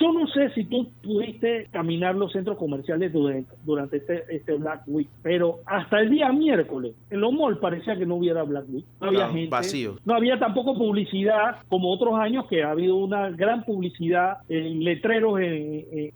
Yo no sé si tú pudiste caminar los centros comerciales durante este Black Week, pero hasta el día miércoles en los malls parecía que no hubiera Black Week. No había gente, vacío. No había tampoco publicidad como otros años, que ha habido una gran publicidad en letreros.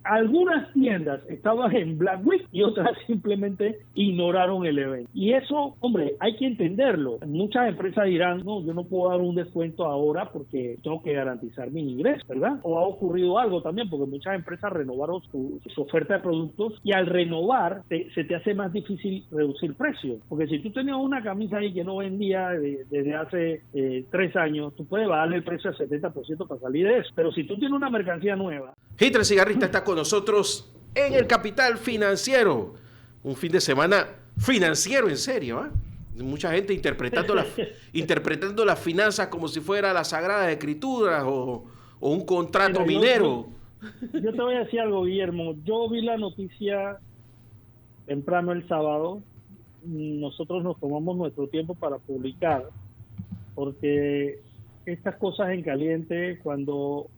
Algunas tiendas estaban en Black Week y otras simplemente ignoraron el evento. Y eso, hombre, hay que entenderlo. Muchas empresas dirán, no, yo no puedo dar un descuento ahora porque tengo que garantizar mi ingreso, ¿verdad? O ha ocurrido algo también, porque muchas empresas renovaron su oferta de productos, y al renovar se te hace más difícil reducir precios, porque si tú tenías una camisa ahí que no vendía desde hace 3 años, tú puedes bajarle el precio al 70% para salir de eso, pero si tú tienes una mercancía nueva. Hitler Cigarrista está con nosotros en el Capital Financiero, un fin de semana financiero en serio, ¿eh? Mucha gente interpretando las finanzas como si fuera la Sagrada Escritura o un contrato minero. Yo te voy a decir algo, Guillermo. Yo vi la noticia temprano el sábado. Nosotros nos tomamos nuestro tiempo para publicar, porque estas cosas en caliente, cuando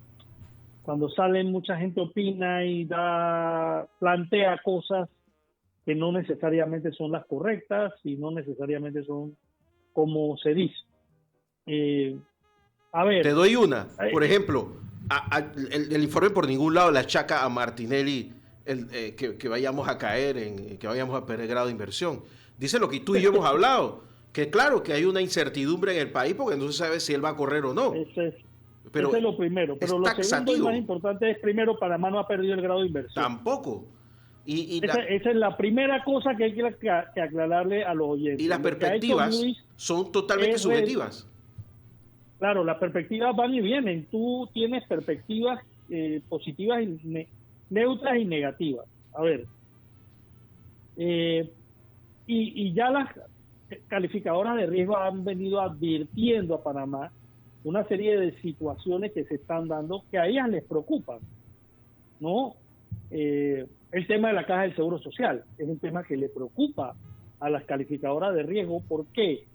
salen, mucha gente opina y plantea cosas que no necesariamente son las correctas y no necesariamente son como se dice. A ver, te doy una. Por ejemplo, el informe por ningún lado le achaca a Martinelli que vayamos a caer, que vayamos a perder grado de inversión. Dice lo que tú y yo hemos hablado, que claro que hay una incertidumbre en el país porque no se sabe si él va a correr o no. Eso es lo primero. Pero lo segundo y más importante es, primero, Panamá no ha perdido el grado de inversión. Tampoco. Esa es la primera cosa que hay que aclararle a los oyentes. Y las perspectivas son totalmente subjetivas. Claro, las perspectivas van y vienen. Tú tienes perspectivas positivas, neutras y negativas. A ver, y ya las calificadoras de riesgo han venido advirtiendo a Panamá una serie de situaciones que se están dando que a ellas les preocupan, ¿no? El tema de la Caja del Seguro Social es un tema que le preocupa a las calificadoras de riesgo. ¿Por qué?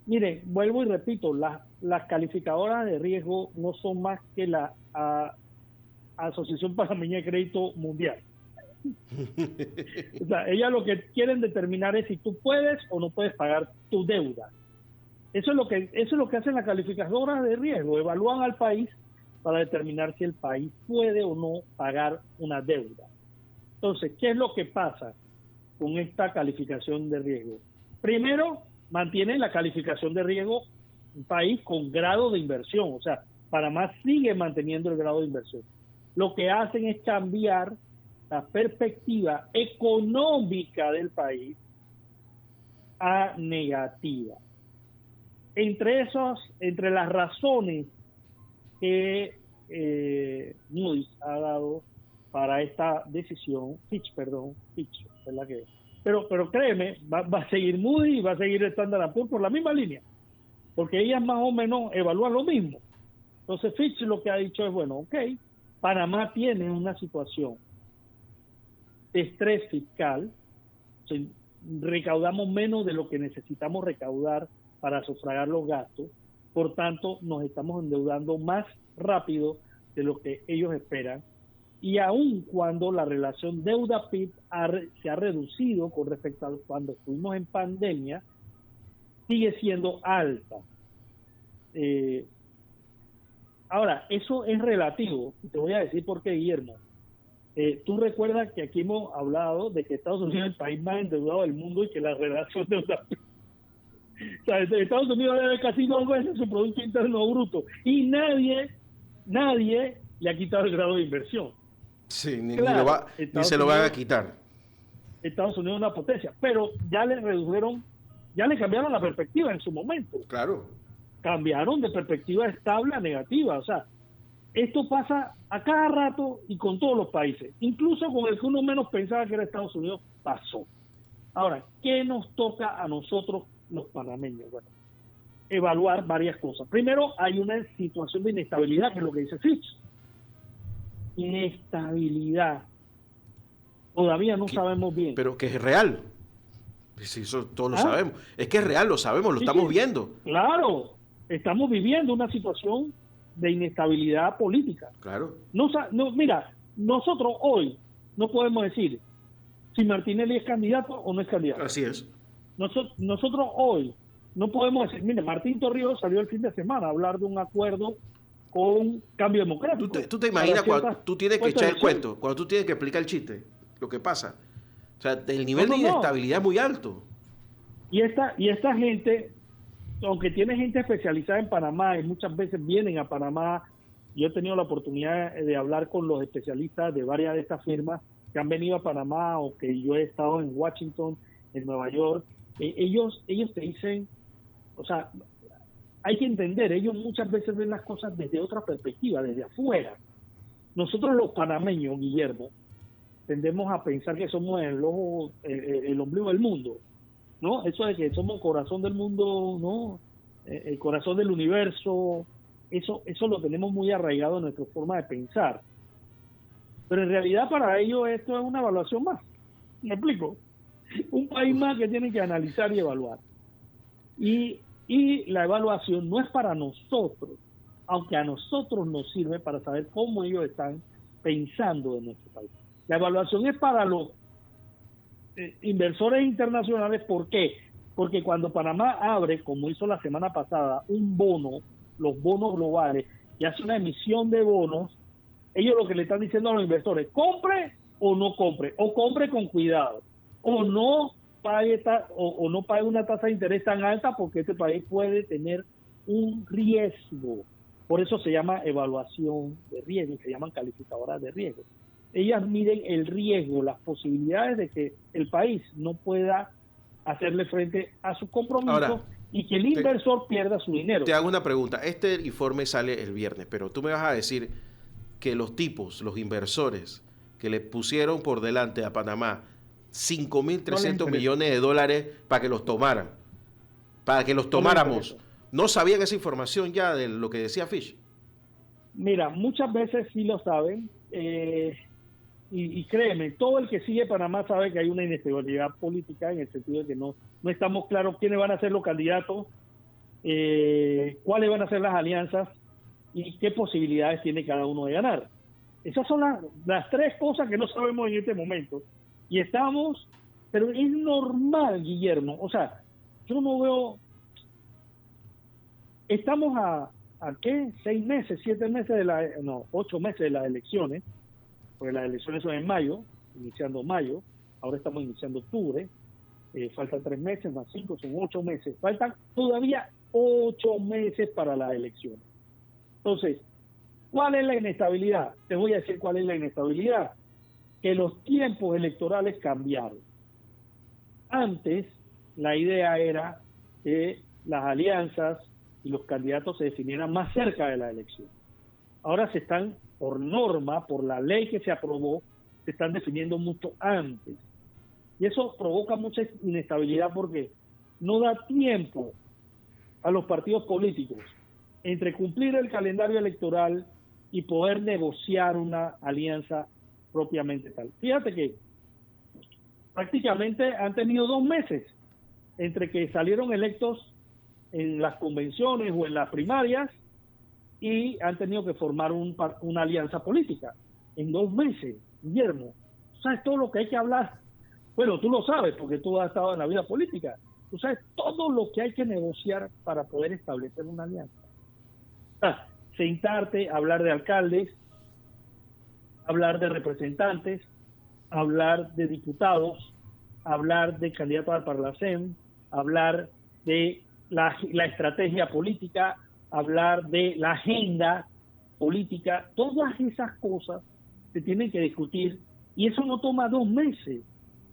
Miren, vuelvo y repito, las calificadoras de riesgo no son más que la Asociación Panameña de Crédito Mundial. O sea, ellas lo que quieren determinar es si tú puedes o no puedes pagar tu deuda. Eso es lo que hacen las calificadoras de riesgo, evalúan al país para determinar si el país puede o no pagar una deuda. Entonces, ¿qué es lo que pasa con esta calificación de riesgo? Primero, mantienen la calificación de riesgo un país con grado de inversión, o sea, Panamá sigue manteniendo el grado de inversión. Lo que hacen es cambiar la perspectiva económica del país a negativa. Entre las razones que Moody's ha dado para esta decisión, Fitch, ¿verdad que? Pero créeme, va a seguir Moody's y va a seguir Standard & Poor's por la misma línea, porque ellas más o menos evalúan lo mismo. Entonces Fitch lo que ha dicho es, bueno, ok, Panamá tiene una situación de estrés fiscal, o sea, recaudamos menos de lo que necesitamos recaudar para sufragar los gastos, por tanto nos estamos endeudando más rápido de lo que ellos esperan, y aun cuando la relación deuda-PIB se ha reducido con respecto a cuando estuvimos en pandemia, sigue siendo alta. Ahora, eso es relativo, y te voy a decir por qué, Guillermo. Tú recuerdas que aquí hemos hablado de que Estados Unidos es el país más endeudado del mundo y que la relación deuda-PIB, o sea, Estados Unidos debe casi 2 veces su Producto Interno Bruto, y nadie le ha quitado el grado de inversión. Sí, ni se lo van a quitar. Estados Unidos es una potencia, pero ya le cambiaron la perspectiva en su momento. Claro. Cambiaron de perspectiva estable a negativa. O sea, esto pasa a cada rato y con todos los países. Incluso con el que uno menos pensaba que era Estados Unidos, pasó. Ahora, ¿qué nos toca a nosotros los panameños? Bueno, evaluar varias cosas. Primero, hay una situación de inestabilidad, que es lo que dice Fitch. Inestabilidad. Todavía no sabemos bien. Pero que es real. Sí, eso todos lo sabemos. Es que es real, lo sabemos, lo estamos viendo. Claro, estamos viviendo una situación de inestabilidad política. Claro. Mira, nosotros hoy no podemos decir si Martinelli es candidato o no es candidato. Así es. Nosotros hoy no podemos decir, mire, Martín Torrijos salió el fin de semana a hablar de un acuerdo con Cambio Democrático. ¿Tú te imaginas cuando tú tienes que echar el cuento, cuando tú tienes que explicar el chiste, lo que pasa? O sea, el nivel de inestabilidad es muy alto. Y esta gente, aunque tiene gente especializada en Panamá y muchas veces vienen a Panamá, yo he tenido la oportunidad de hablar con los especialistas de varias de estas firmas que han venido a Panamá o que yo he estado en Washington, en Nueva York. Ellos te dicen, o sea, hay que entender, ellos muchas veces ven las cosas desde otra perspectiva, desde afuera. Nosotros los panameños, Guillermo, tendemos a pensar que somos el ombligo del mundo, ¿no? Eso de que somos el corazón del mundo, ¿no? El corazón del universo, eso lo tenemos muy arraigado en nuestra forma de pensar. Pero en realidad para ellos esto es una evaluación más. ¿Me explico? Un país más que tienen que analizar y evaluar. Y la evaluación no es para nosotros, aunque a nosotros nos sirve para saber cómo ellos están pensando en nuestro país. La evaluación es para los inversores internacionales. ¿Por qué? Porque cuando Panamá abre, como hizo la semana pasada, un bono, los bonos globales, y hace una emisión de bonos, ellos lo que le están diciendo a los inversores, compre o no compre, o compre con cuidado, o no pague no pague una tasa de interés tan alta porque este país puede tener un riesgo. Por eso se llama evaluación de riesgo, se llaman calificadoras de riesgo. Ellas miden el riesgo, las posibilidades de que el país no pueda hacerle frente a sus compromisos y que el inversor pierda su dinero. Te hago una pregunta. Este informe sale el viernes, pero tú me vas a decir que los inversores que le pusieron por delante a Panamá 5.300 millones de dólares para que los tomaran, para que los tomáramos, ¿no sabían esa información ya de lo que decía Fish? Mira, muchas veces sí lo saben, y créeme, todo el que sigue Panamá sabe que hay una inestabilidad política en el sentido de que no estamos claros quiénes van a ser los candidatos, cuáles van a ser las alianzas y qué posibilidades tiene cada uno de ganar. Esas son las tres cosas que no sabemos en este momento. Y pero es normal, Guillermo, o sea, yo no veo, estamos a ¿qué? 6 meses, 7 meses 8 meses de las elecciones, porque las elecciones son en mayo, iniciando mayo, ahora estamos iniciando octubre, faltan 3 meses más 5, son 8 meses, faltan todavía 8 meses para las elecciones. Entonces, ¿cuál es la inestabilidad? Te voy a decir cuál es la inestabilidad. Que los tiempos electorales cambiaron. Antes, la idea era que las alianzas y los candidatos se definieran más cerca de la elección. Ahora se están, por norma, por la ley que se aprobó, se están definiendo mucho antes. Y eso provoca mucha inestabilidad porque no da tiempo a los partidos políticos entre cumplir el calendario electoral y poder negociar una alianza propiamente tal. Fíjate que prácticamente han tenido 2 meses entre que salieron electos en las convenciones o en las primarias y han tenido que formar una alianza política. En 2 meses, Guillermo, ¿sabes todo lo que hay que hablar? Bueno, tú lo sabes porque tú has estado en la vida política. Tú sabes todo lo que hay que negociar para poder establecer una alianza. Sentarte, hablar de alcaldes, hablar de representantes, hablar de diputados, hablar de candidatos al Parlacén, hablar de la estrategia política, hablar de la agenda política, todas esas cosas se tienen que discutir y eso no toma 2 meses.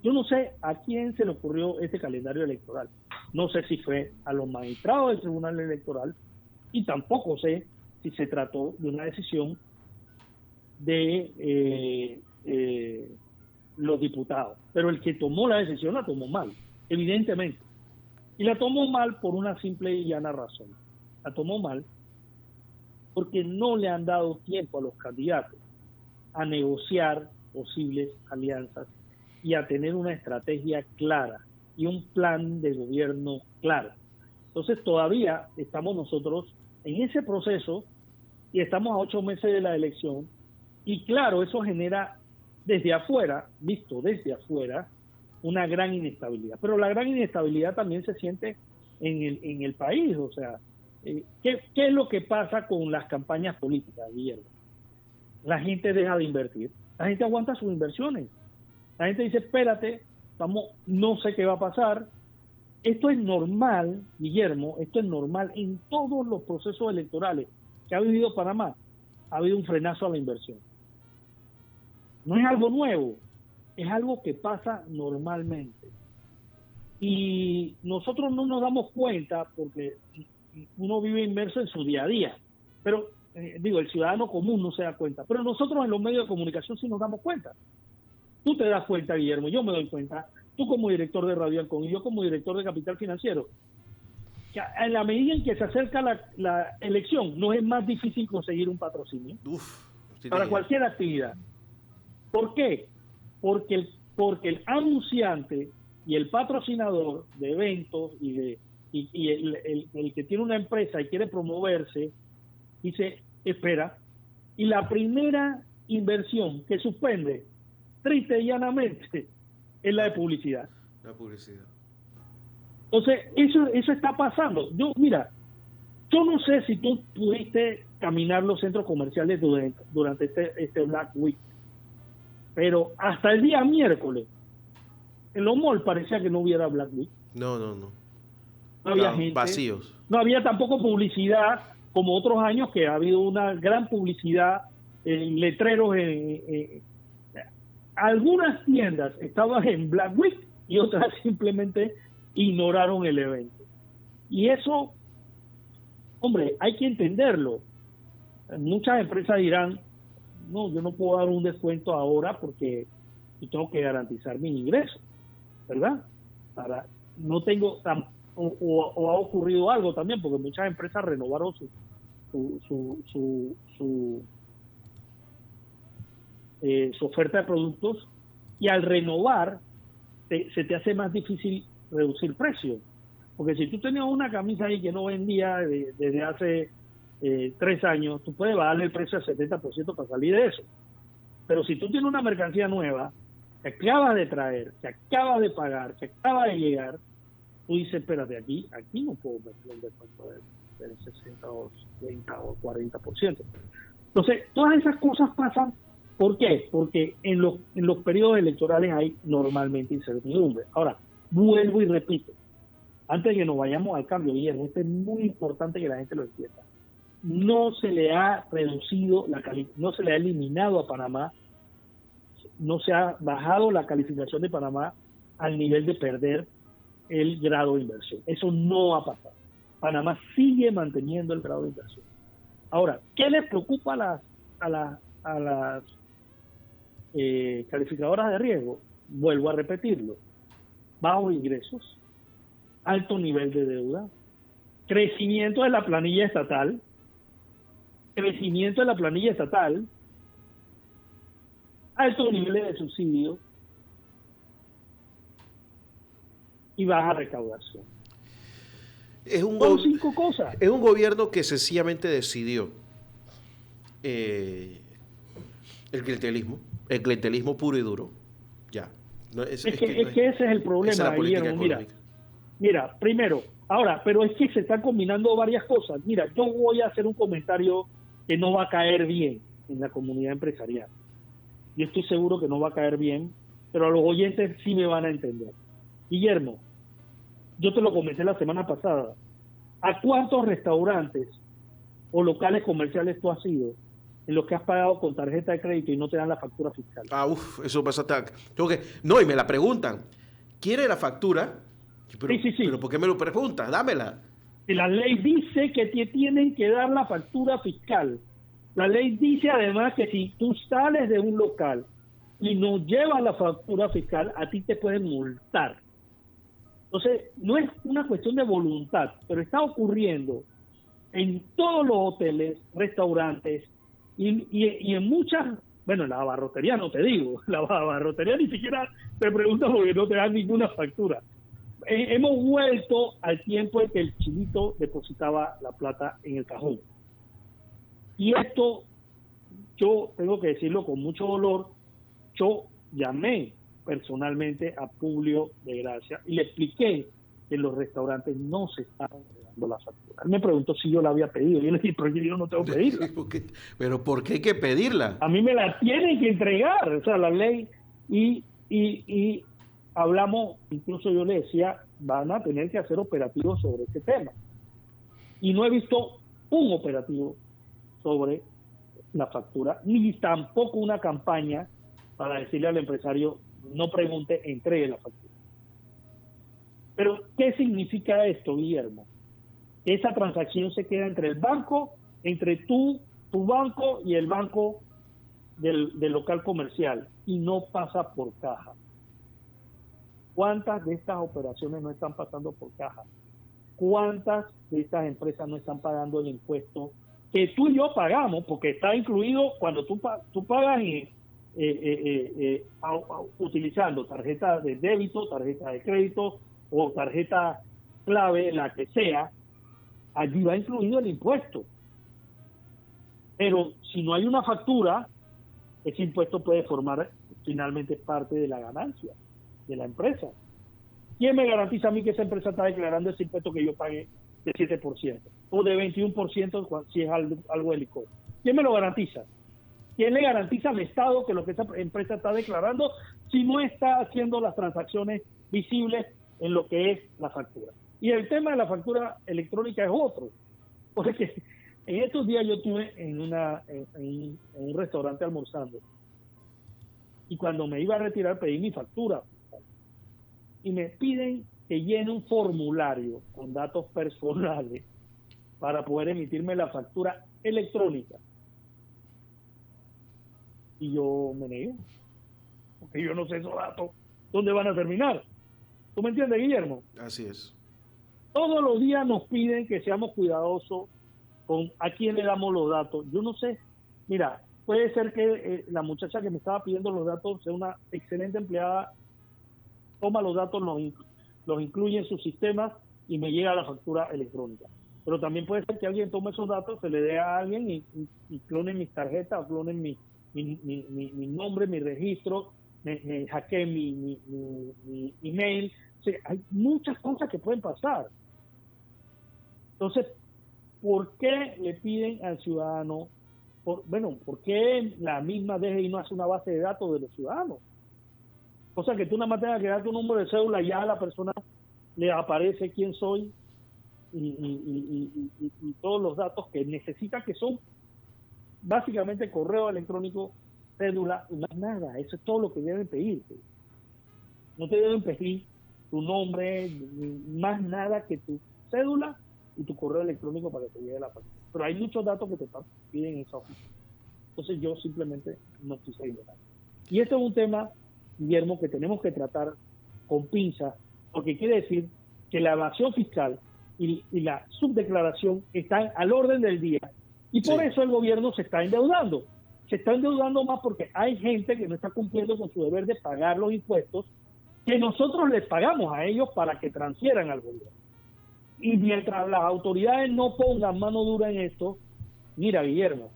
Yo no sé a quién se le ocurrió este calendario electoral. No sé si fue a los magistrados del Tribunal Electoral y tampoco sé si se trató de una decisión de los diputados. Pero el que tomó la decisión la tomó mal, evidentemente. Y la tomó mal por una simple y llana razón. La tomó mal porque no le han dado tiempo a los candidatos a negociar posibles alianzas y a tener una estrategia clara y un plan de gobierno claro. Entonces todavía estamos nosotros en ese proceso y estamos a 8 meses de la elección, y claro, eso genera desde afuera, visto desde afuera, una gran inestabilidad. Pero la gran inestabilidad también se siente en el país. O sea, ¿qué es lo que pasa con las campañas políticas, Guillermo? La gente deja de invertir, la gente aguanta sus inversiones. La gente dice, espérate, no sé qué va a pasar. Esto es normal, Guillermo, esto es normal en todos los procesos electorales que ha vivido Panamá. Ha habido un frenazo a la inversión. No es algo nuevo, es algo que pasa normalmente. Y nosotros no nos damos cuenta porque uno vive inmerso en su día a día. Pero, el ciudadano común no se da cuenta. Pero nosotros en los medios de comunicación sí nos damos cuenta. Tú te das cuenta, Guillermo, yo me doy cuenta. Tú como director de Radio Halcón y yo como director de Capital Financiero. Que en la medida en que se acerca la elección, nos es más difícil conseguir un patrocinio para cualquier actividad. ¿Por qué? Porque el anunciante y el patrocinador de eventos y el que tiene una empresa y quiere promoverse, dice, espera, y la primera inversión que suspende, triste y llanamente, es la de publicidad. La publicidad. Entonces, eso está pasando. Yo no sé si tú pudiste caminar los centros comerciales durante este Black Week, pero hasta el día miércoles, en los malls parecía que no hubiera Black Week. No. No había gente. Vacíos. No había tampoco publicidad, como otros años que ha habido una gran publicidad en letreros. Algunas tiendas estaban en Black Week y otras simplemente ignoraron el evento. Y eso, hombre, hay que entenderlo. Muchas empresas dirán, no, yo no puedo dar un descuento ahora porque yo tengo que garantizar mis ingresos, ¿verdad? No tengo, o ha ocurrido algo también, porque muchas empresas renovaron su oferta de productos, y al renovar se te hace más difícil reducir precios, porque si tú tenías una camisa ahí que no vendía desde hace 3 años, tú puedes bajarle el precio al 70% para salir de eso. Pero si tú tienes una mercancía nueva que acabas de traer, que acabas de pagar, que acaba de llegar, tú dices, espérate, aquí no puedo meter un descuento del 60 o 30 o 40%. Entonces, todas esas cosas pasan. ¿Por qué? Porque en los periodos electorales hay normalmente incertidumbre. Ahora, vuelvo y repito, antes de que nos vayamos al cambio, Guillermo, esto es muy importante que la gente lo entienda. No se le ha reducido, no se le ha eliminado a Panamá, no se ha bajado la calificación de Panamá al nivel de perder el grado de inversión. Eso no ha pasado. Panamá sigue manteniendo el grado de inversión. Ahora, ¿qué les preocupa a las calificadoras de riesgo? Vuelvo a repetirlo: bajos ingresos, alto nivel de deuda, crecimiento de la planilla estatal, altos niveles de subsidio y baja recaudación. Son 5 cosas. Es un gobierno que sencillamente decidió el clientelismo puro y duro. Ya. Es que ese es el problema. Esa es la política económica. Mira, primero, ahora, pero es que se están combinando varias cosas. Mira, yo voy a hacer un comentario que no va a caer bien en la comunidad empresarial. Yo estoy seguro que no va a caer bien, pero a los oyentes sí me van a entender. Guillermo, yo te lo comenté la semana pasada. ¿A cuántos restaurantes o locales comerciales tú has ido en los que has pagado con tarjeta de crédito y no te dan la factura fiscal? Eso pasa. No, y me la preguntan. ¿Quiere la factura? Pero, sí. ¿Pero por qué me lo preguntas? Dámela. Y la ley dice que te tienen que dar la factura fiscal. La ley dice además que si tú sales de un local y no llevas la factura fiscal, a ti te pueden multar. Entonces, no es una cuestión de voluntad, pero está ocurriendo en todos los hoteles, restaurantes y en muchas, en la abarrotería no te digo, la abarrotería ni siquiera te pregunta porque no te dan ninguna factura. Hemos vuelto al tiempo en que el chinito depositaba la plata en el cajón. Y esto, yo tengo que decirlo con mucho dolor, yo llamé personalmente a Publio de Gracia y le expliqué que en los restaurantes no se estaban entregando la factura. Él me preguntó si yo la había pedido. Yo le dije, pero yo no tengo que pedirla. ¿Pero por qué hay que pedirla? A mí me la tienen que entregar, o sea, la ley. Y hablamos, incluso yo le decía, van a tener que hacer operativos sobre este tema. Y no he visto un operativo sobre la factura, ni tampoco una campaña para decirle al empresario, no pregunte, entregue la factura. Pero, ¿qué significa esto, Guillermo? Esa transacción se queda entre el banco, entre tu banco y el banco del local comercial, y no pasa por caja. ¿Cuántas de estas operaciones no están pasando por caja? ¿Cuántas de estas empresas no están pagando el impuesto que tú y yo pagamos? Porque está incluido cuando tú pagas utilizando tarjeta de débito, tarjeta de crédito o tarjeta clave, la que sea, allí va incluido el impuesto. Pero si no hay una factura, ese impuesto puede formar finalmente parte de la ganancia de la empresa. ¿Quién me garantiza a mí que esa empresa está declarando ese impuesto que yo pagué de 7% o de 21% si es algo de licor? ¿Quién me lo garantiza? ¿Quién le garantiza al Estado que lo que esa empresa está declarando si no está haciendo las transacciones visibles en lo que es la factura? Y el tema de la factura electrónica es otro, porque en estos días yo estuve en un restaurante almorzando y cuando me iba a retirar pedí mi factura y me piden que llene un formulario con datos personales para poder emitirme la factura electrónica. Y yo me negué, porque yo no sé esos datos dónde van a terminar. ¿Tú me entiendes, Guillermo? Así es. Todos los días nos piden que seamos cuidadosos con a quién le damos los datos. Yo no sé, mira, puede ser que la muchacha que me estaba pidiendo los datos sea una excelente empleada, toma los datos, los incluye en su sistema y me llega la factura electrónica. Pero también puede ser que alguien tome esos datos, se le dé a alguien y clonen mis tarjetas, clonen mi nombre, mi registro, me hackeen mi email. O sea, hay muchas cosas que pueden pasar. Entonces, ¿por qué le piden al ciudadano? ¿Por qué la misma DGI no hace una base de datos de los ciudadanos? O sea, que tú nada más tengas que dar tu número de cédula y ya a la persona le aparece quién soy y todos los datos que necesita, que son básicamente correo electrónico, cédula y más nada. Eso es todo lo que deben pedirte. No te deben pedir tu nombre, ni más nada que tu cédula y tu correo electrónico para que te llegue la factura. Pero hay muchos datos que te piden en esa oficina. Entonces yo simplemente no quise ignorar. Y esto es un tema, Guillermo, que tenemos que tratar con pinzas, porque quiere decir que la evasión fiscal y la subdeclaración están al orden del día. Y por eso el gobierno se está endeudando. Se está endeudando más porque hay gente que no está cumpliendo con su deber de pagar los impuestos que nosotros les pagamos a ellos para que transfieran al gobierno. Y mientras las autoridades no pongan mano dura en esto, mira, Guillermo,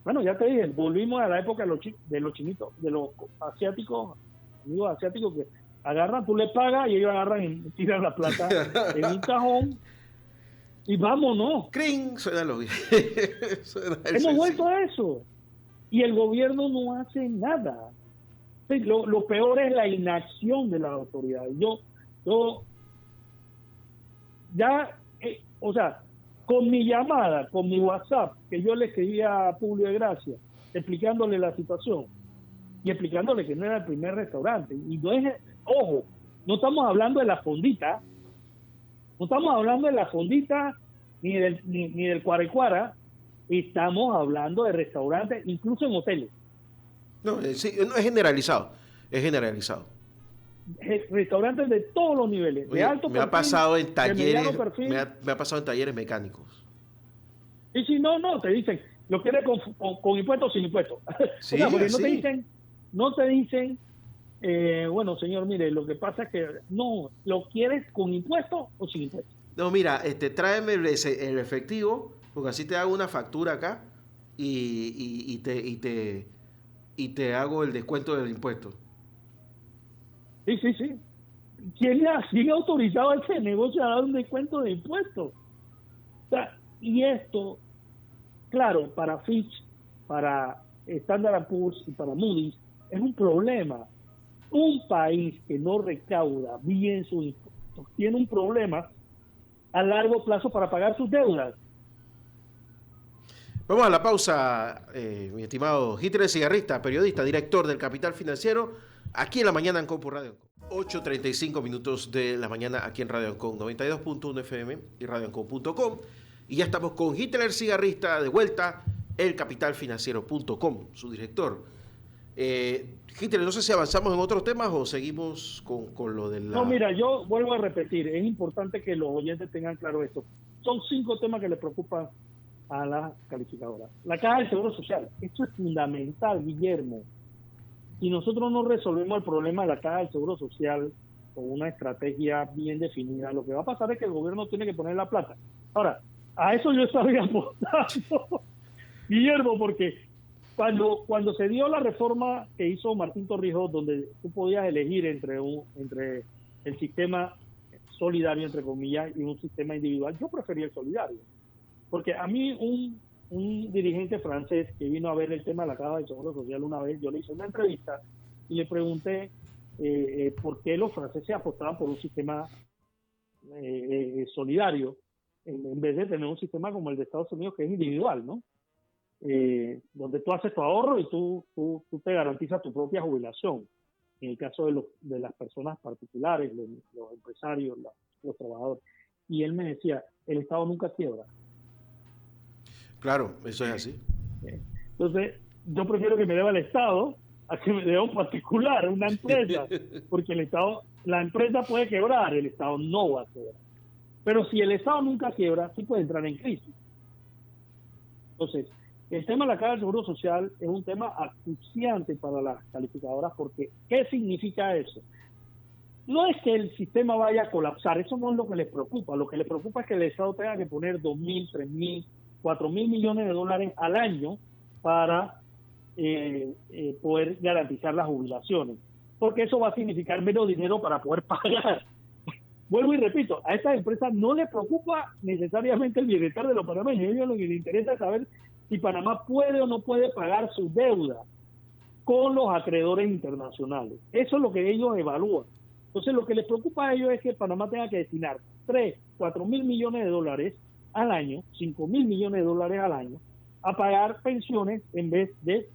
bueno, ya te dije, volvimos a la época de los chinitos, de los asiáticos, amigos asiáticos que agarran, tú les pagas y ellos agarran y tiran la plata en un cajón y vámonos. ¡Cring! Suena lo bien. Hemos vuelto a eso. Y el gobierno no hace nada. Lo peor es la inacción de las autoridades. Yo ya, o sea, con mi llamada, con mi WhatsApp, que yo le escribía a Publio de Gracia, explicándole la situación y explicándole que no era el primer restaurante. Y no es, ojo, no estamos hablando de la fondita, ni del cuarecuara, estamos hablando de restaurantes, incluso en hoteles. No, sí, no es generalizado, Restaurantes de todos los niveles, de alto perfil, me ha pasado en talleres, perfil. me ha pasado en talleres mecánicos. Y si no, te dicen, lo quieres con impuestos o sin impuestos. Sí, o sea, porque sí. no te dicen, bueno, señor, mire, lo que pasa es que no, ¿lo quieres con impuestos o sin impuestos? No, mira, tráeme el efectivo, porque así te hago una factura acá y te hago el descuento del impuesto. Sí. ¿Quién ha autorizado a ese negocio a dar un descuento de impuestos? O sea, y esto, claro, para Fitch, para Standard & Poor's y para Moody's, es un problema. Un país que no recauda bien sus impuestos tiene un problema a largo plazo para pagar sus deudas. Vamos a la pausa, mi estimado Hitler Cigarrista, periodista, director del Capital Financiero, aquí en la mañana en Compu Radio. 8:35 minutos de la mañana aquí en Radio Ancon 92.1 FM y radioancon.com. Y ya estamos con Hitler Cigarrista de vuelta, elcapitalfinanciero.com, su director. Hitler, no sé si avanzamos en otros temas o seguimos con lo de la... No, mira, yo vuelvo a repetir, es importante que los oyentes tengan claro esto. Son 5 temas que les preocupan a la calificadora. La Caja del Seguro Social, esto es fundamental, Guillermo. Si nosotros no resolvemos el problema de la Caja del Seguro Social con una estrategia bien definida, lo que va a pasar es que el gobierno tiene que poner la plata. Ahora, a eso yo estaba apostando, Guillermo, porque cuando se dio la reforma que hizo Martín Torrijos, donde tú podías elegir entre el sistema solidario, entre comillas, y un sistema individual, yo prefería el solidario. Porque a mí un dirigente francés que vino a ver el tema de la Caja del Seguro Social una vez, yo le hice una entrevista y le pregunté por qué los franceses apostaban por un sistema solidario en vez de tener un sistema como el de Estados Unidos, que es individual, ¿no? Donde tú haces tu ahorro y tú te garantizas tu propia jubilación. En el caso de las personas particulares, los empresarios, los trabajadores. Y él me decía, el Estado nunca quiebra. Claro, eso es así. Entonces, yo prefiero que me deba el Estado a que me deba un particular, una empresa, porque el Estado, la empresa puede quebrar, el Estado no va a quebrar. Pero si el Estado nunca quiebra, sí puede entrar en crisis. Entonces, el tema de la Caja del Seguro Social es un tema acuciante para las calificadoras, porque ¿qué significa eso? No es que el sistema vaya a colapsar, eso no es lo que les preocupa. Lo que les preocupa es que el Estado tenga que poner 2.000, 3.000, 4.000 millones de dólares al año para poder garantizar las jubilaciones, porque eso va a significar menos dinero para poder pagar. Vuelvo y repito, a estas empresas no les preocupa necesariamente el bienestar de los panameños. A ellos lo que les interesa es saber si Panamá puede o no puede pagar su deuda con los acreedores internacionales. Eso es lo que ellos evalúan. Entonces, lo que les preocupa a ellos es que Panamá tenga que destinar 3, 4.000 millones de dólares al año, 5.000 millones de dólares al año, a pagar pensiones en vez de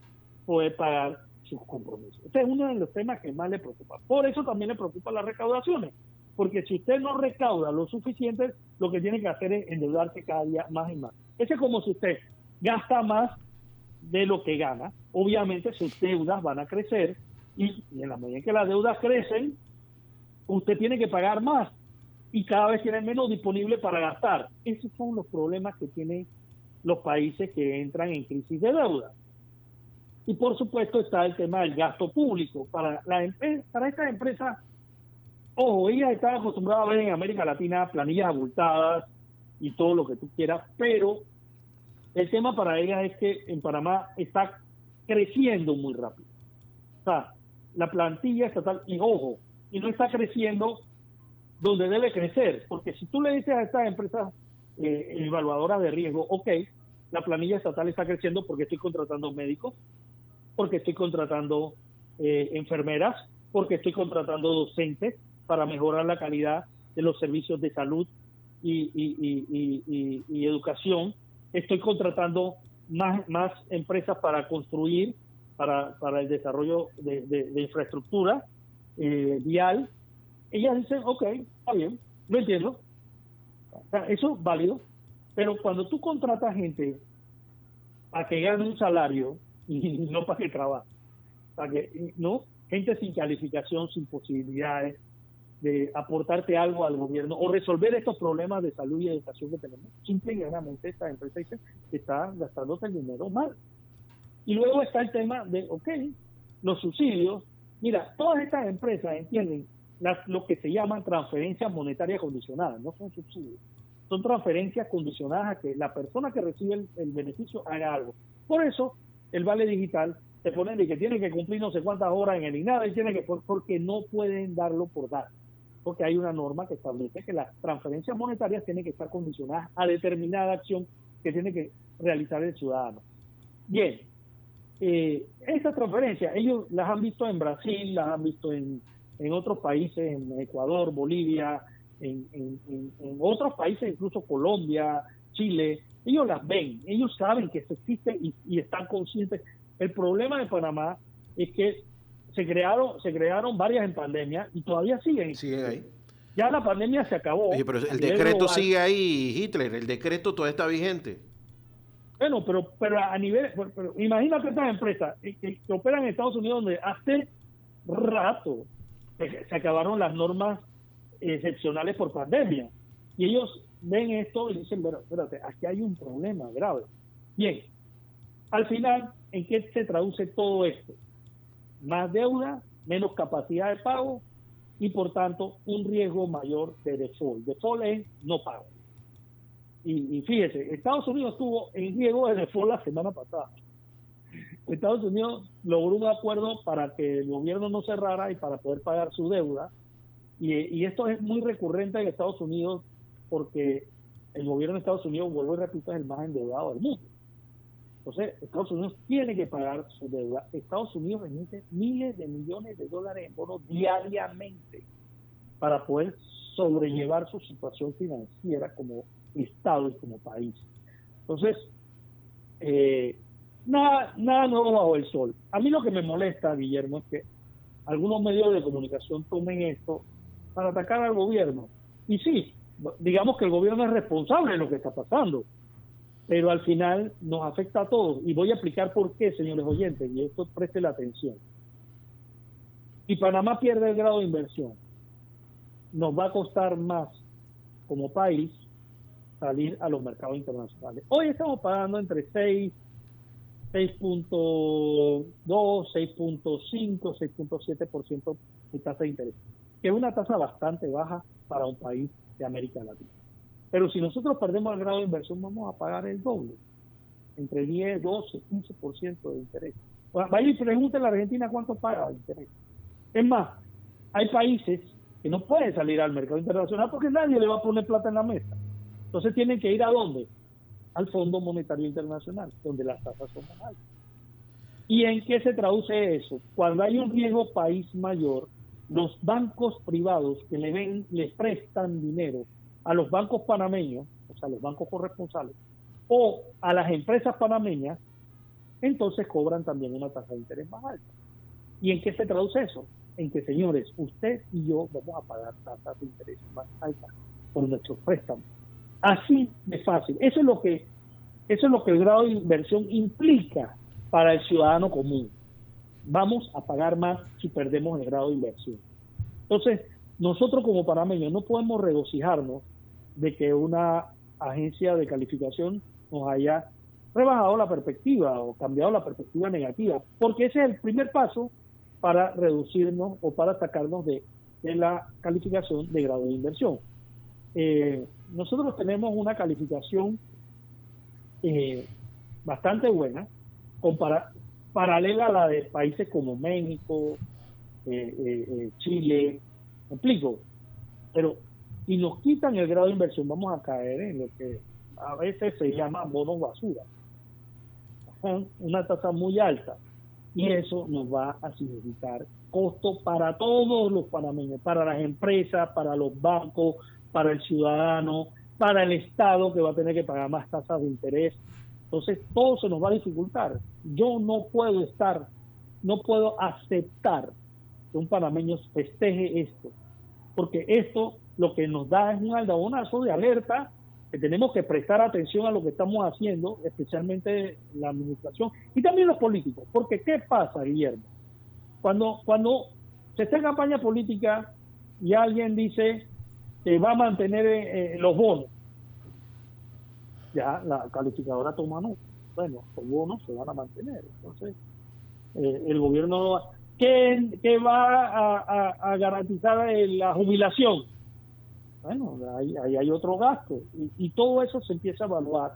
poder pagar sus compromisos. Este es uno de los temas que más le preocupa. Por eso también le preocupan las recaudaciones, porque si usted no recauda lo suficiente, lo que tiene que hacer es endeudarse cada día más y más. Ese es como si usted gasta más de lo que gana. Obviamente sus deudas van a crecer y en la medida en que las deudas crecen, usted tiene que pagar más y cada vez tiene menos disponible para gastar. Esos son los problemas que tienen los países que entran en crisis de deuda. Y por supuesto está el tema del gasto público. Para estas empresas, ojo, ellas están acostumbradas a ver en América Latina planillas abultadas y todo lo que tú quieras, pero el tema para ellas es que en Panamá está creciendo muy rápido. O sea, la plantilla estatal, y ojo, y no está creciendo donde debe crecer, porque si tú le dices a estas empresas evaluadoras de riesgo, ok, la planilla estatal está creciendo porque estoy contratando médicos, porque estoy contratando enfermeras, porque estoy contratando docentes para mejorar la calidad de los servicios de salud y educación, estoy contratando más empresas para construir, para el desarrollo de infraestructura vial. Ellas dicen, ok, está bien, lo entiendo, o sea, eso es válido, pero cuando tú contratas gente para que gane un salario y no para que trabaje, para que, no, gente sin calificación, sin posibilidades de aportarte algo al gobierno o resolver estos problemas de salud y educación que tenemos, simple y llanamente esta empresa dice que está gastándote el dinero mal. Y luego está el tema de, ok, los subsidios. Mira, todas estas empresas entienden lo que se llaman transferencias monetarias condicionadas, no son subsidios, son transferencias condicionadas a que la persona que recibe el beneficio haga algo. Por eso, el vale digital te pone de que tiene que cumplir no sé cuántas horas en el INADA y tiene que, porque no pueden darlo por dar. Porque hay una norma que establece que las transferencias monetarias tienen que estar condicionadas a determinada acción que tiene que realizar el ciudadano. Bien, estas transferencias, ellos las han visto en Brasil, las han visto en otros países, en Ecuador, Bolivia, en otros países, incluso Colombia, Chile. Ellos las ven, ellos saben que eso existe y están conscientes. El problema de Panamá es que se crearon varias en pandemia y todavía siguen. Siguen ahí. Ya la pandemia se acabó. Oye, pero el decreto global sigue ahí, Hitler, el decreto todavía está vigente. Bueno, pero a nivel, pero imagínate estas empresas que operan en Estados Unidos donde hace rato se acabaron las normas excepcionales por pandemia. Y ellos ven esto y dicen, bueno, espérate, aquí hay un problema grave. Bien, al final, ¿en qué se traduce todo esto? Más deuda, menos capacidad de pago y por tanto un riesgo mayor de default. Default es no pago. Y fíjese, Estados Unidos estuvo en riesgo de default la semana pasada. Estados Unidos logró un acuerdo para que el gobierno no cerrara y para poder pagar su deuda. Y esto es muy recurrente en Estados Unidos porque el gobierno de Estados Unidos, vuelvo y repito, es el más endeudado del mundo. Entonces, Estados Unidos tiene que pagar su deuda. Estados Unidos emite miles de millones de dólares en bonos diariamente para poder sobrellevar su situación financiera como Estado y como país. Entonces, nada nuevo bajo el sol. A mí lo que me molesta, Guillermo, es que algunos medios de comunicación tomen esto para atacar al gobierno. Y sí, digamos que el gobierno es responsable de lo que está pasando, pero al final nos afecta a todos. Y voy a explicar por qué, señores oyentes, y esto preste la atención. Si Panamá pierde el grado de inversión, nos va a costar más como país salir a los mercados internacionales. Hoy estamos pagando entre 6.2, 6.5, 6.7% de tasa de interés, que es una tasa bastante baja para un país de América Latina. Pero si nosotros perdemos el grado de inversión, vamos a pagar el doble, entre 10, 12, 15% de interés. Vaya y pregúntale a la Argentina cuánto paga de interés. Es más, hay países que no pueden salir al mercado internacional porque nadie le va a poner plata en la mesa. Entonces tienen que ir ¿a dónde? Al Fondo Monetario Internacional, donde las tasas son más altas. ¿Y en qué se traduce eso? Cuando hay un riesgo país mayor, los bancos privados que les prestan dinero a los bancos panameños, o sea, los bancos corresponsales, o a las empresas panameñas, entonces cobran también una tasa de interés más alta. ¿Y en qué se traduce eso? En que, señores, usted y yo vamos a pagar tasas de interés más altas por nuestros préstamos. Así de fácil. Eso es lo que el grado de inversión implica para el ciudadano común. Vamos a pagar más si perdemos el grado de inversión. Entonces, nosotros como panameños no podemos regocijarnos de que una agencia de calificación nos haya rebajado la perspectiva o cambiado la perspectiva negativa, porque ese es el primer paso para reducirnos o para sacarnos de la calificación de grado de inversión. Nosotros tenemos una calificación bastante buena, paralela a la de países como México, Chile, ¿me explico? Pero si nos quitan el grado de inversión, vamos a caer en lo que a veces se llama bonos basura, una tasa muy alta, y eso nos va a significar costo para todos los panameños, para las empresas, para los bancos, para el ciudadano, para el Estado, que va a tener que pagar más tasas de interés. Entonces todo se nos va a dificultar. Yo no puedo aceptar que un panameño festeje esto, porque esto lo que nos da es un aldabonazo de alerta, que tenemos que prestar atención a lo que estamos haciendo, especialmente la administración y también los políticos. Porque ¿qué pasa, Guillermo? Cuando se está en campaña política y alguien dice que va a mantener los bonos, ya la calificadora toma nota. Bueno, los bonos se van a mantener. Entonces, el gobierno, ¿qué va a garantizar la jubilación? Bueno, ahí hay otro gasto. Y todo eso se empieza a evaluar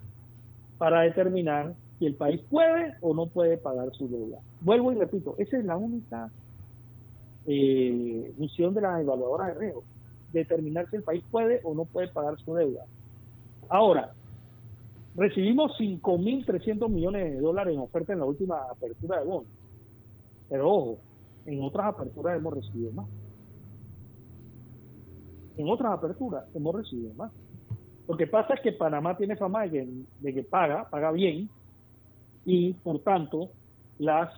para determinar si el país puede o no puede pagar su deuda. Vuelvo y repito, esa es la única misión de las evaluadoras de riesgo, determinar si el país puede o no puede pagar su deuda. Ahora, recibimos 5.300 millones de dólares en oferta en la última apertura de bonos. Pero ojo, en otras aperturas hemos recibido más. En otras aperturas hemos recibido más. Lo que pasa es que Panamá tiene fama de que paga bien, y por tanto las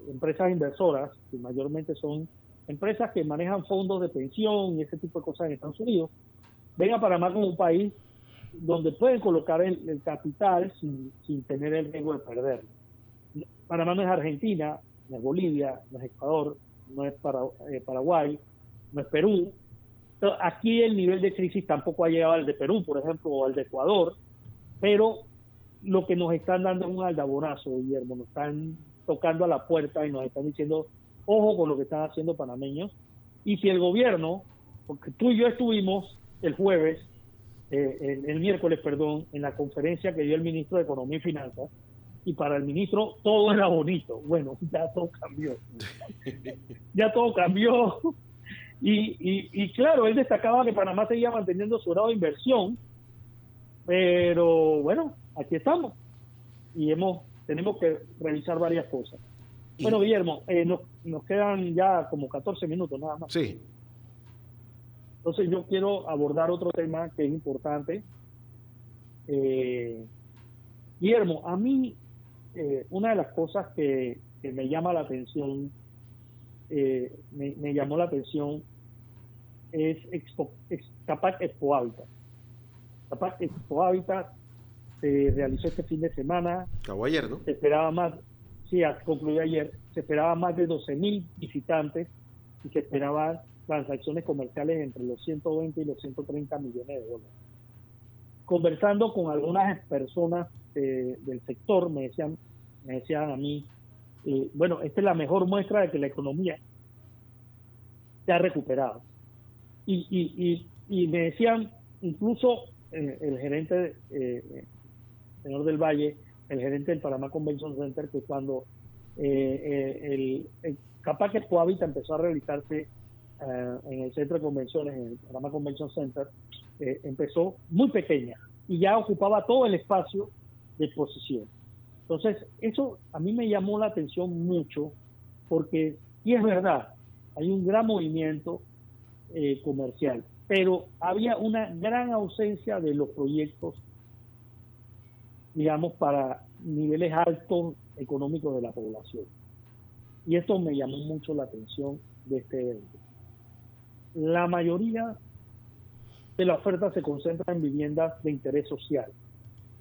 empresas inversoras, que mayormente son empresas que manejan fondos de pensión y ese tipo de cosas en Estados Unidos, ven a Panamá como un país donde pueden colocar el capital sin tener el riesgo de perderlo. Panamá no es Argentina, no es Bolivia, no es Ecuador, no es Paraguay, no es Perú. Entonces, aquí el nivel de crisis tampoco ha llegado al de Perú, por ejemplo, o al de Ecuador, pero lo que nos están dando es un aldabonazo, Guillermo, nos están tocando a la puerta y nos están diciendo, ojo con lo que están haciendo panameños, y si el gobierno, porque tú y yo estuvimos el miércoles, en la conferencia que dio el ministro de Economía y Finanzas, y para el ministro todo era bonito. Bueno, ya todo cambió. Ya todo cambió. Y claro, él destacaba que Panamá seguía manteniendo su grado de inversión, pero bueno, aquí estamos y tenemos que revisar varias cosas. Bueno, Guillermo, nos quedan ya como 14 minutos nada más. Sí. Entonces yo quiero abordar otro tema que es importante. Guillermo, a mí una de las cosas que me llama la atención, me llamó la atención, es Capac Expo Hábitat. Capac Expo Hábitat se realizó este fin de semana. Acabó ayer, ¿no? Se esperaba más, sí, concluyó ayer, se esperaba más de 12.000 visitantes y se esperaban transacciones comerciales entre los 120 y los 130 millones de dólares. Conversando con algunas personas del sector, me decían a mí, bueno, esta es la mejor muestra de que la economía se ha recuperado. Y me decían, incluso el gerente, señor del Valle, el gerente del Panamá Convention Center, que cuando el Capac Expo Hábitat empezó a realizarse en el centro de convenciones, en el Panamá Convention Center, empezó muy pequeña y ya ocupaba todo el espacio de exposición. Entonces, eso a mí me llamó la atención mucho, porque, y es verdad, hay un gran movimiento comercial, pero había una gran ausencia de los proyectos, digamos, para niveles altos económicos de la población. Y esto me llamó mucho la atención de este evento. La mayoría de la oferta se concentra en viviendas de interés social,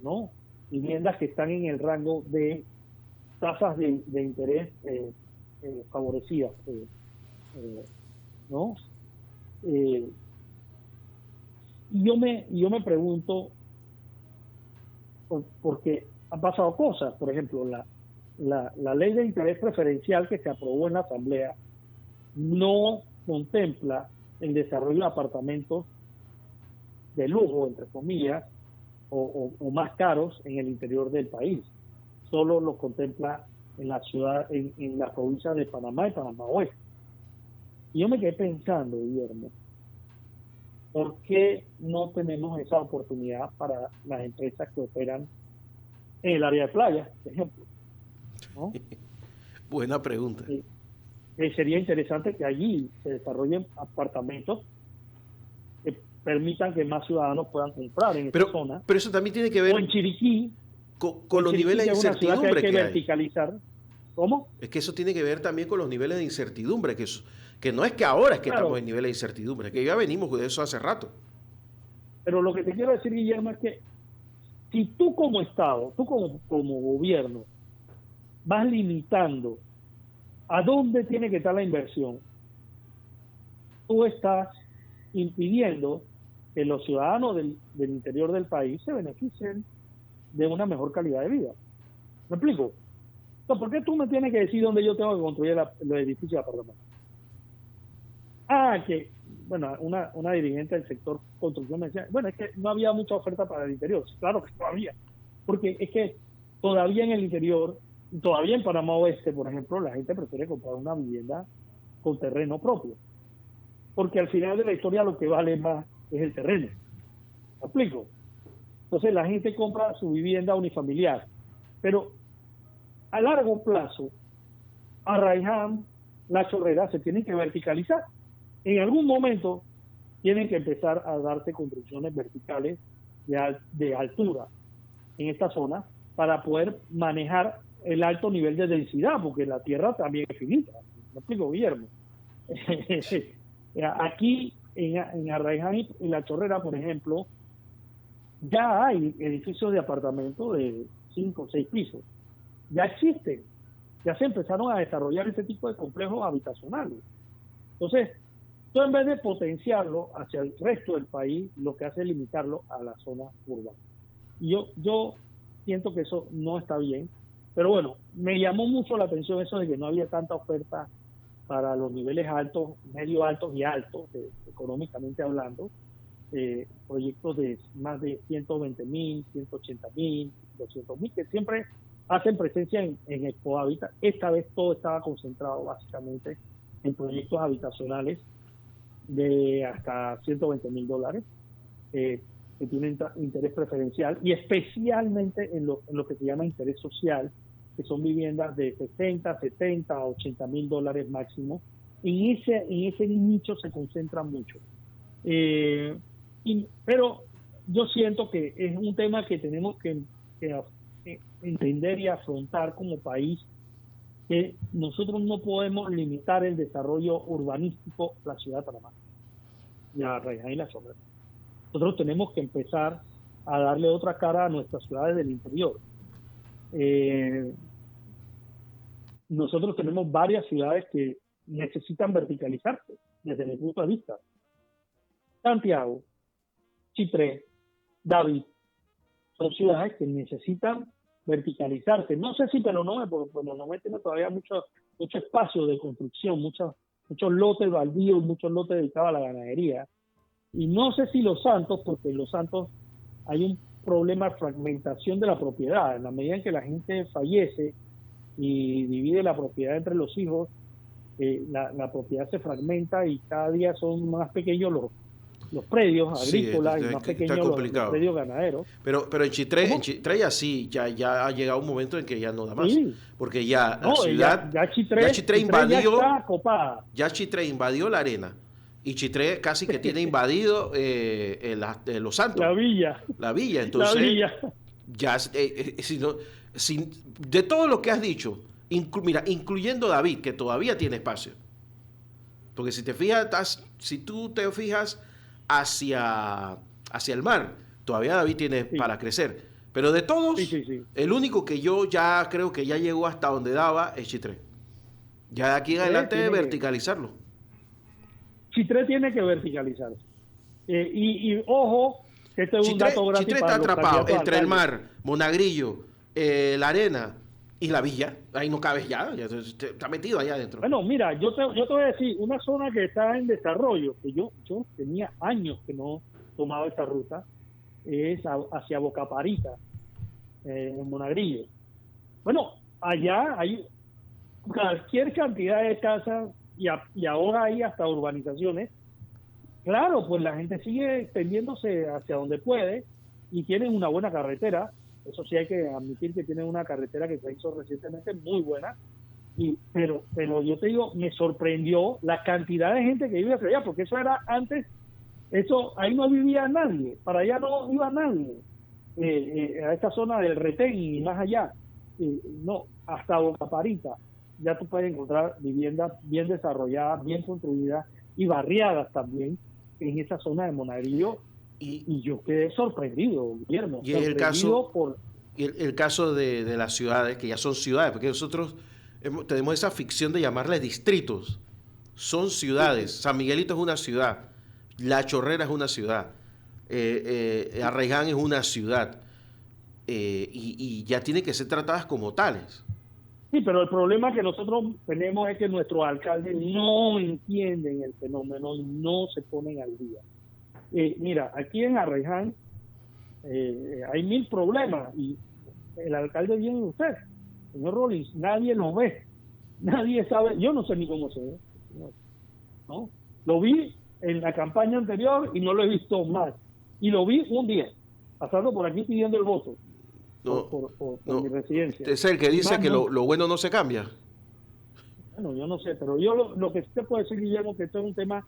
¿no? Viviendas que están en el rango de tasas de interés favorecidas, ¿no? Y yo me pregunto, porque han pasado cosas. Por ejemplo, la ley de interés preferencial que se aprobó en la Asamblea no contempla el desarrollo de apartamentos de lujo, entre comillas, o más caros en el interior del país. Solo lo contempla en la ciudad, en la provincia de Panamá y Panamá Oeste. Y yo me quedé pensando, Guillermo, ¿por qué no tenemos esa oportunidad para las empresas que operan en el área de playa, por ejemplo? ¿No? Buena pregunta. Sería interesante que allí se desarrollen apartamentos que permitan que más ciudadanos puedan comprar en esa zona. Pero eso también tiene que ver o en Chiriquí, con los niveles de incertidumbre que hay que verticalizar. ¿Cómo? Es que eso tiene que ver también con los niveles de incertidumbre, que no es que ahora es que estamos en niveles de incertidumbre, es que ya venimos de eso hace rato. Pero lo que te quiero decir, Guillermo, es que si tú como Estado, tú como gobierno, vas limitando a dónde tiene que estar la inversión, tú estás impidiendo que los ciudadanos del interior del país se beneficien de una mejor calidad de vida. ¿Me explico? Entonces, ¿por qué tú me tienes que decir dónde yo tengo que construir los edificios de apartamentos? Que, bueno, una dirigente del sector construcción me decía, bueno, es que no había mucha oferta para el interior. Claro que no había, porque es que todavía en el interior, todavía en Panamá Oeste, por ejemplo, la gente prefiere comprar una vivienda con terreno propio, porque al final de la historia lo que vale más es el terreno. ¿Me explico? Entonces la gente compra su vivienda unifamiliar, pero a largo plazo, Arraiján, La Chorrera se tienen que verticalizar. En algún momento tienen que empezar a darse construcciones verticales de altura en esta zona para poder manejar el alto nivel de densidad, porque la tierra también es finita. ¿Me explico, Guillermo? Aquí en Arraiján y en La Chorrera, por ejemplo, ya hay edificios de apartamentos de 5 o 6 pisos. Ya existen. Ya se empezaron a desarrollar ese tipo de complejos habitacionales. Entonces, tú en vez de potenciarlo hacia el resto del país, lo que hace es limitarlo a la zona urbana. Y yo siento que eso no está bien, pero bueno, me llamó mucho la atención eso de que no había tanta oferta para los niveles altos, medio altos y altos, económicamente hablando, proyectos de más de 120.000, 180.000, 200.000, que siempre hacen presencia en Expo Hábitat. Esta vez todo estaba concentrado básicamente en proyectos habitacionales de hasta $120.000, que tienen interés preferencial, y especialmente en lo que se llama interés social, que son viviendas de 60, 70, $80.000 máximo. En ese nicho se concentra mucho. Pero yo siento que es un tema que tenemos que entender y afrontar como país, que nosotros no podemos limitar el desarrollo urbanístico de la ciudad de Panamá, la Arraiján y La Chorrera. Nosotros tenemos que empezar a darle otra cara a nuestras ciudades del interior. Nosotros tenemos varias ciudades que necesitan verticalizarse, desde mi punto de vista. Santiago, Chitré, David, son ciudades que necesitan verticalizarse. No sé si Penonomé, porque Penonomé tiene todavía mucho espacio de construcción, muchos lotes baldíos, muchos lotes dedicados a la ganadería. Y no sé si Los Santos, porque en Los Santos hay un problema de fragmentación de la propiedad. En la medida en que la gente fallece y divide la propiedad entre los hijos, la propiedad se fragmenta y cada día son más pequeños los predios agrícolas, y más pequeños los predios ganaderos. Pero en Chitré ya sí, ya ha llegado un momento en que ya no da más. Sí. Porque ya la ciudad, ya Chitré invadió, ya está copada. Ya Chitré invadió la arena. Y Chitré casi que tiene invadido Los Santos. La villa. Entonces, ya, de todo lo que has dicho, incluyendo David, que todavía tiene espacio. Porque si tú te fijas hacia el mar, todavía David tiene para crecer. Pero de todos, el único que yo ya creo que ya llegó hasta donde daba es Chitré. Ya de aquí en adelante verticalizarlo. Chitré tiene que verticalizarse. Y ojo, que este es un dato gratis. Chitré está atrapado entre el mar, Monagrillo, la arena y la villa. Ahí no cabes ya está metido allá adentro. Bueno, mira, yo te voy a decir, una zona que está en desarrollo, que yo tenía años que no tomaba esta ruta, es hacia Bocaparita, en Monagrillo. Bueno, allá hay cualquier cantidad de casas, y ahora hay hasta urbanizaciones. Claro, pues la gente sigue extendiéndose hacia donde puede y tienen una buena carretera. Eso sí hay que admitir que tienen una carretera que se hizo recientemente muy buena. Pero yo te digo, me sorprendió la cantidad de gente que vive hacia allá, porque eso era antes, ahí no vivía nadie, para allá no iba nadie, a esta zona del Retén y más allá. No, hasta Bocaparita ya tú puedes encontrar viviendas bien desarrolladas, bien construidas y barriadas también en esa zona de Monagrillo, y yo quedé sorprendido, Guillermo. Y el caso de las ciudades, que ya son ciudades, porque nosotros tenemos esa ficción de llamarles distritos. Son ciudades. Sí. San Miguelito es una ciudad, La Chorrera es una ciudad, Arraiján es una ciudad, y ya tienen que ser tratadas como tales. Sí, pero el problema que nosotros tenemos es que nuestros alcaldes no entienden el fenómeno y no se ponen al día. Mira, aquí en Arraiján hay 1000 problemas y el alcalde viene de usted, señor Rollins, nadie lo ve, nadie sabe, yo no sé ni cómo se ve, ¿no? Lo vi en la campaña anterior y no lo he visto más, y lo vi un día, pasando por aquí pidiendo el voto, No, por no. mi residencia. Es el que dice que no. lo bueno no se cambia. Bueno, yo no sé, pero yo lo que sí te puedo decir, Guillermo, que esto es un tema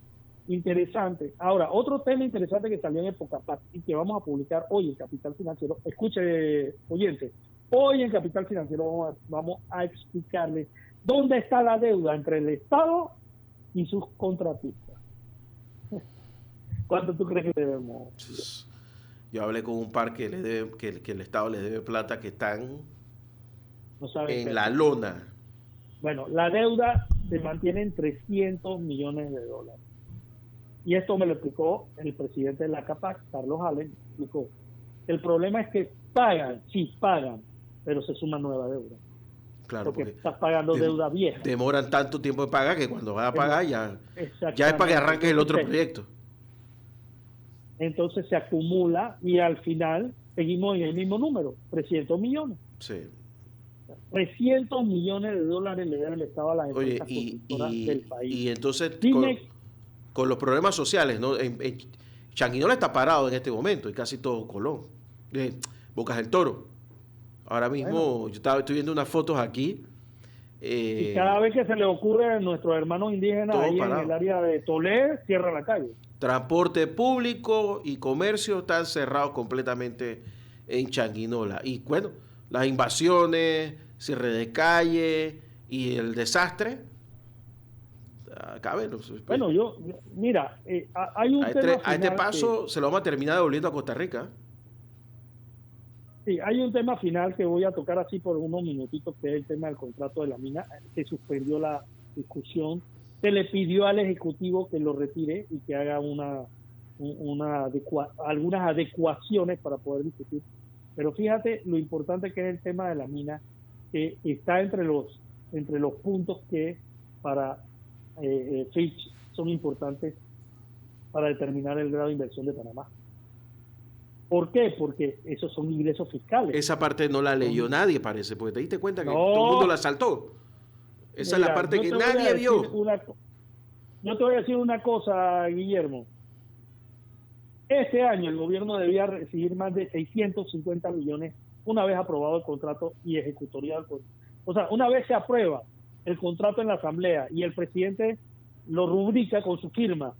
interesante. Ahora, otro tema interesante que salió en Época Paz y que vamos a publicar hoy en Capital Financiero, escuche, oyente, hoy en Capital Financiero vamos a explicarle dónde está la deuda entre el Estado y sus contratistas. ¿Cuánto tú crees que debemos? Yo hablé con un par que, que el Estado les debe plata que están en la lona. Bueno, la deuda se mantiene en $300 millones. Y esto me lo explicó el presidente de la CAPAC, Carlos Allen, explicó. El problema es que pagan, sí pagan, pero se suma nueva deuda. Claro, porque estás pagando deuda vieja. Demoran tanto tiempo de pagar que cuando vas a pagar ya es para que arranques el otro proyecto. Entonces se acumula y al final seguimos en el mismo número, 300 millones. Sí. 300 millones de dólares le debe el Estado a las empresas constructoras del país. Y entonces, con los problemas sociales, ¿no? En Changuinola está parado en este momento y casi todo Colón. Bocas del Toro. Ahora mismo, yo estoy viendo unas fotos aquí. Y cada vez que se le ocurre a nuestros hermanos indígenas ahí parado. En el área de Tolé, cierra la calle. Transporte público y comercio están cerrados completamente en Changuinola. Y bueno, las invasiones, cierre de calle y el desastre. Bueno, mira, hay un tema a este paso se lo vamos a terminar devolviendo a Costa Rica. Sí, hay un tema final que voy a tocar así por unos minutitos, que es el tema del contrato de la mina. Se suspendió la discusión. Se le pidió al Ejecutivo que lo retire y que haga algunas adecuaciones para poder discutir. Pero fíjate lo importante que es el tema de la mina, que está entre los puntos que para Fitch son importantes para determinar el grado de inversión de Panamá. ¿Por qué? Porque esos son ingresos fiscales. Esa parte no la leyó nadie, parece, porque te diste cuenta que todo el mundo la saltó. Esa es la parte que nadie vio. Yo te voy a decir una cosa, Guillermo. Este año el gobierno debía recibir más de 650 millones una vez aprobado el contrato y ejecutorial. O sea, una vez se aprueba el contrato en la Asamblea y el presidente lo rubrica con su firma,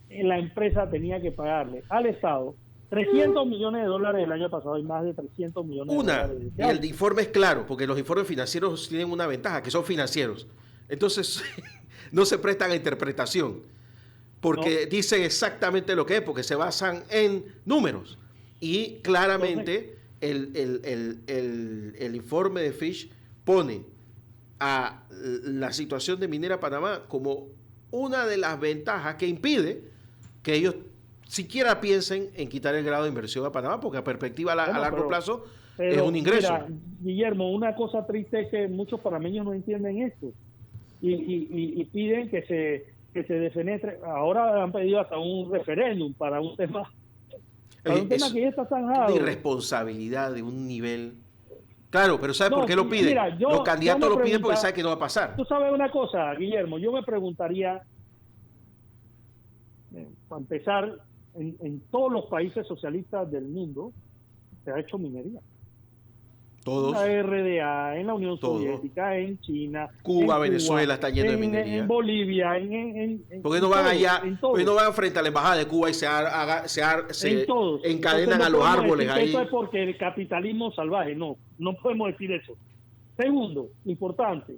la empresa tenía que pagarle al Estado $300 millones el año pasado y más de 300 millones de dólares. Y el informe es claro, porque los informes financieros tienen una ventaja, que son financieros. Entonces, no se prestan a interpretación, porque dicen exactamente lo que es, porque se basan en números. Y claramente el informe de Fitch pone a la situación de Minera Panamá como una de las ventajas que impide que ellos siquiera piensen en quitar el grado de inversión a Panamá, porque a perspectiva a largo plazo es un ingreso. Mira, Guillermo, una cosa triste es que muchos panameños no entienden esto y piden que se defenestre. Ahora han pedido hasta un referéndum para un tema que ya está zanjado. Una irresponsabilidad de un nivel. Claro, pero ¿sabe por qué lo piden? Mira, los candidatos lo piden porque saben que no va a pasar. Tú sabes una cosa, Guillermo, yo me preguntaría, para empezar, en todos los países socialistas del mundo se ha hecho minería. Todos. En la RDA, en la Unión Soviética, en China, Cuba, Venezuela está lleno de minería. En Bolivia, ¿Por qué no van allá? ¿Por qué no van frente a la embajada de Cuba y se encadenan a los árboles ahí? Eso es porque el capitalismo salvaje, no podemos decir eso. Segundo, importante,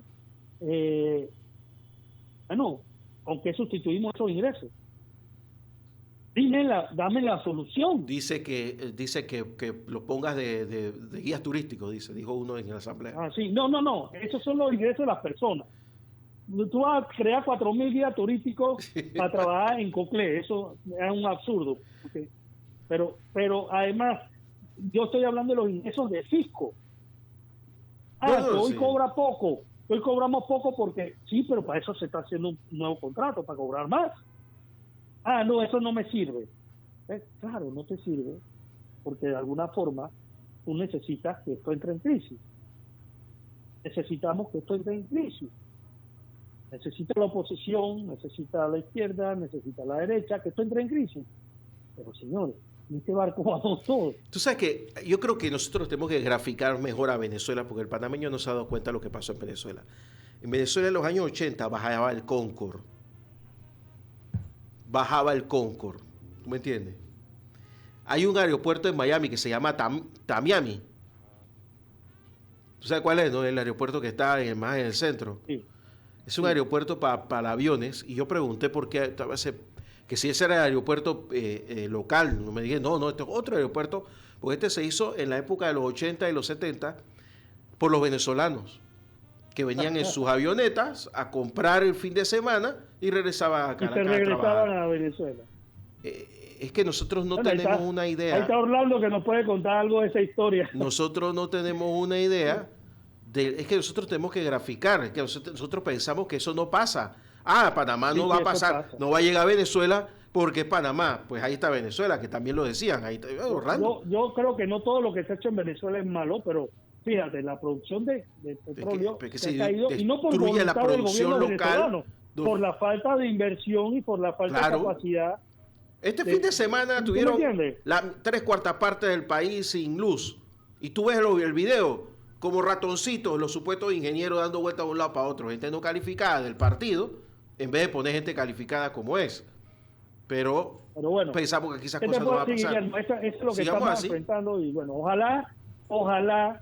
¿con qué sustituimos esos ingresos? Dame la solución. Dice que lo pongas de guías turísticos, dijo uno en la asamblea. Sí, no, esos son los ingresos de las personas. Tú vas a crear 4.000 guías turísticos para trabajar en Coclé, eso es un absurdo. Okay. Pero además, yo estoy hablando de los ingresos de fisco. Hoy cobra poco, hoy cobramos poco porque sí, pero para eso se está haciendo un nuevo contrato, para cobrar más. Ah, no, eso no me sirve. Claro, no te sirve, porque de alguna forma tú necesitas que esto entre en crisis. Necesitamos que esto entre en crisis. Necesita la oposición, necesita la izquierda, necesita la derecha, que esto entre en crisis. Pero señores, en este barco vamos todos. Tú sabes que yo creo que nosotros tenemos que graficar mejor a Venezuela, porque el panameño no se ha dado cuenta de lo que pasó en Venezuela. En Venezuela en los años 80 bajaba el Concorde. ¿Tú me entiendes? Hay un aeropuerto en Miami que se llama Tamiami. ¿Tú sabes cuál es, no? El aeropuerto que está más en el centro. Sí. Es un aeropuerto para aviones. Y yo pregunté por qué, que si ese era el aeropuerto local. Me dije, no, este es otro aeropuerto, porque este se hizo en la época de los 80 y los 70 por los venezolanos, que venían en sus avionetas a comprar el fin de semana y regresaban a Caracas. Y se regresaban a Venezuela. Es que nosotros no tenemos una idea. Ahí está Orlando que nos puede contar algo de esa historia. Nosotros no tenemos una idea. Es que nosotros tenemos que graficar. Es que nosotros pensamos que eso no pasa. Panamá no va a pasar. No va a llegar a Venezuela porque es Panamá. Pues ahí está Venezuela, que también lo decían. Ahí está Orlando. Yo creo que no todo lo que se ha hecho en Venezuela es malo, pero fíjate, la producción de petróleo se ha caído, y no por voluntad del gobierno venezolano, por la falta de inversión y por la falta de capacidad. Este fin de semana tuvieron la 3/4 parte del país sin luz. Y tú ves el video, como ratoncitos, los supuestos ingenieros dando vueltas de un lado para otro. Gente no calificada del partido, en vez de poner gente calificada como es. Pero bueno, pensamos que aquí esas cosas no van a pasar. Eso es lo que estamos enfrentando. Y bueno, ojalá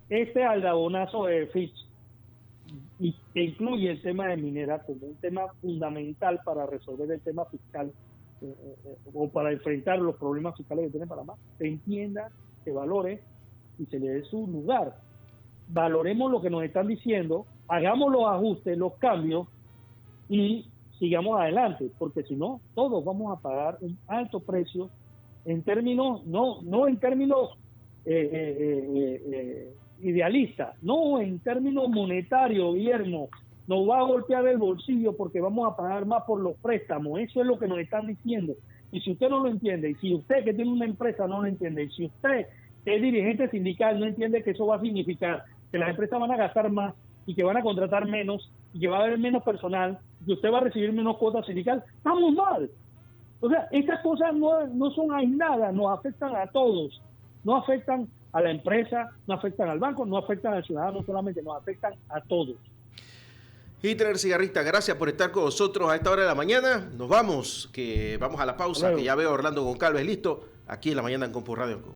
este aldabonazo de Fitch, y que incluye el tema de minera como un tema fundamental para resolver el tema fiscal, o para enfrentar los problemas fiscales que tiene Panamá, se entienda, se valore y se le dé su lugar. Valoremos lo que nos están diciendo, hagamos los ajustes, los cambios y sigamos adelante, porque si no, todos vamos a pagar un alto precio en términos, no en términos idealistas, no en términos monetarios, Guillermo. Nos va a golpear el bolsillo porque vamos a pagar más por los préstamos. Eso es lo que nos están diciendo. Y si usted no lo entiende, y si usted que tiene una empresa no lo entiende, y si usted que es dirigente sindical no entiende que eso va a significar que las empresas van a gastar más y que van a contratar menos y que va a haber menos personal y que usted va a recibir menos cuotas sindical, estamos mal. O sea, estas cosas no son aisladas, nos afectan a todos. No afectan a la empresa, no afectan al banco, no afectan al ciudadano solamente, nos afectan a todos. Hitler Cigarrista, gracias por estar con nosotros a esta hora de la mañana. Nos vamos, que vamos a la pausa, que ya veo a Orlando Goncalves listo, aquí en la mañana en Compu Radio.